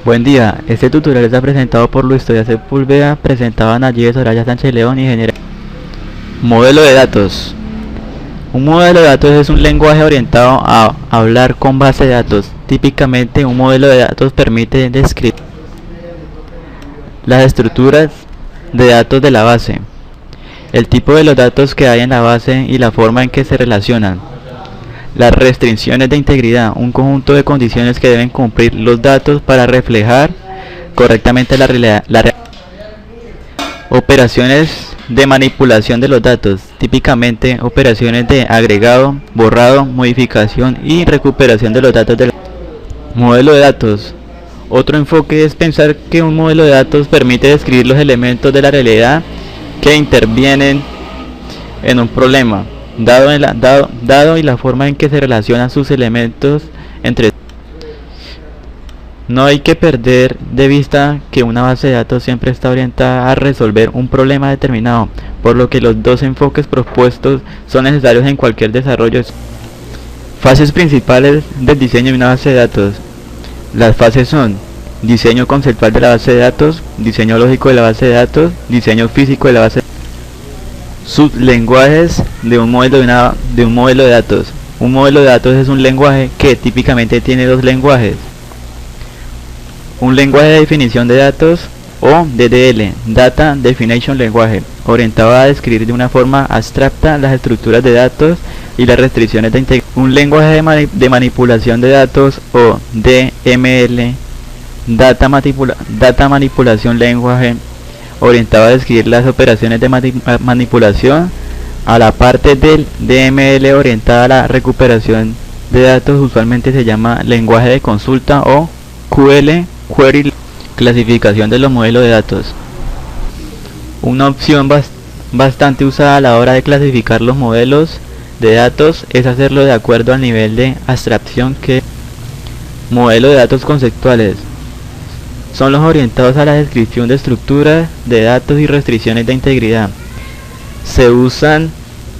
Buen día, este tutorial está presentado por Luis Toya Sepúlveda, presentado a Nayib Soraya Sánchez León y General. Modelo de datos. Un modelo de datos es un lenguaje orientado a hablar con base de datos. Típicamente, un modelo de datos permite describir las estructuras de datos de la base, el tipo de los datos que hay en la base y la forma en que se relacionan. Las restricciones de integridad, un conjunto de condiciones que deben cumplir los datos para reflejar correctamente la realidad. Operaciones de manipulación de los datos, típicamente operaciones de agregado, borrado, modificación y recuperación de los datos del modelo de datos. Otro enfoque es pensar que un modelo de datos permite describir los elementos de la realidad que intervienen en un problema, dado y la forma en que se relacionan sus elementos entre sí. No hay que perder de vista que una base de datos siempre está orientada a resolver un problema determinado, por lo que los dos enfoques propuestos son necesarios en cualquier desarrollo. Fases principales del diseño de una base de datos. Las fases son: diseño conceptual de la base de datos, diseño lógico de la base de datos, diseño físico de la base de datos. Sublenguajes de un modelo de datos. Un modelo de datos es un lenguaje que típicamente tiene dos lenguajes: un lenguaje de definición de datos o DDL, Data Definition Language, orientado a describir de una forma abstracta las estructuras de datos y las restricciones de integridad. Un lenguaje de manipulación de datos o DML, Data Manipulation Language, orientado a describir las operaciones de manipulación. A la parte del DML orientada a la recuperación de datos usualmente se llama lenguaje de consulta o QL, Query. Clasificación de los modelos de datos. Una opción bastante usada a la hora de clasificar los modelos de datos es hacerlo de acuerdo al nivel de abstracción que modelos de datos conceptuales son los orientados a la descripción de estructuras de datos y restricciones de integridad. Se usan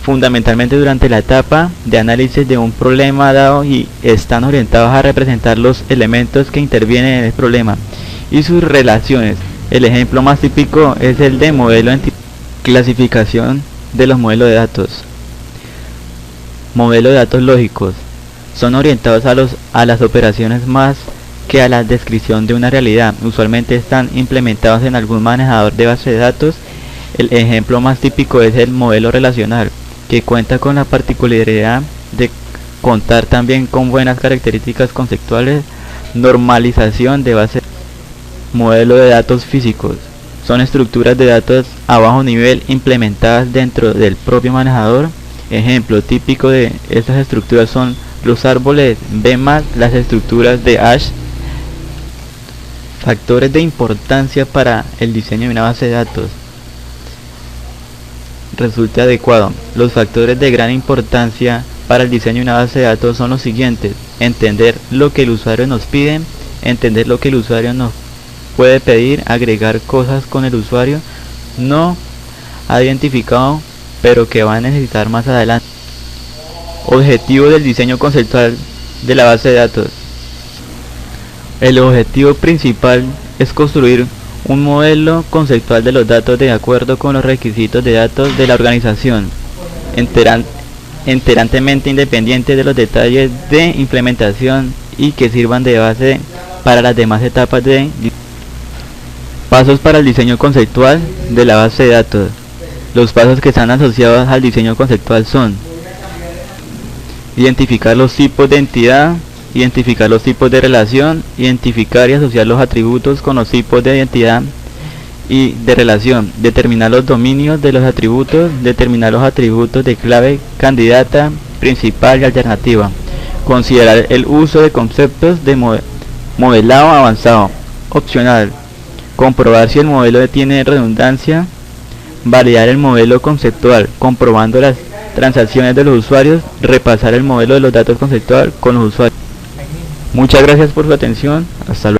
fundamentalmente durante la etapa de análisis de un problema dado y están orientados a representar los elementos que intervienen en el problema y sus relaciones. El ejemplo más típico es el de modelo de clasificación de los modelos de datos. Modelos de datos lógicos son orientados a las operaciones más que a la descripción de una realidad. Usualmente están implementados en algún manejador de base de datos. El ejemplo más típico es el modelo relacional, que cuenta con la particularidad de contar también con buenas características conceptuales. Normalización de base. Modelo de datos físicos son estructuras de datos a bajo nivel implementadas dentro del propio manejador. Ejemplo típico de estas estructuras son los árboles B+, las estructuras de hash. Factores de importancia para el diseño de una base de datos. Resulte adecuado. Los factores de gran importancia para el diseño de una base de datos son los siguientes: entender lo que el usuario nos pide, entender lo que el usuario nos puede pedir, agregar cosas con el usuario no ha identificado pero que va a necesitar más adelante. Objetivo del diseño conceptual de la base de datos. El objetivo principal es construir un modelo conceptual de los datos de acuerdo con los requisitos de datos de la organización, enteramente independiente de los detalles de implementación y que sirvan de base para las demás etapas de pasos para el diseño conceptual de la base de datos. Los pasos que están asociados al diseño conceptual son: identificar los tipos de entidad, identificar los tipos de relación, identificar y asociar los atributos con los tipos de identidad y de relación, determinar los dominios de los atributos, determinar los atributos de clave candidata, principal y alternativa, considerar el uso de conceptos de modelado avanzado, opcional, comprobar si el modelo tiene redundancia, validar el modelo conceptual, comprobando las transacciones de los usuarios, repasar el modelo de los datos conceptual con los usuarios. Muchas gracias por su atención, hasta luego.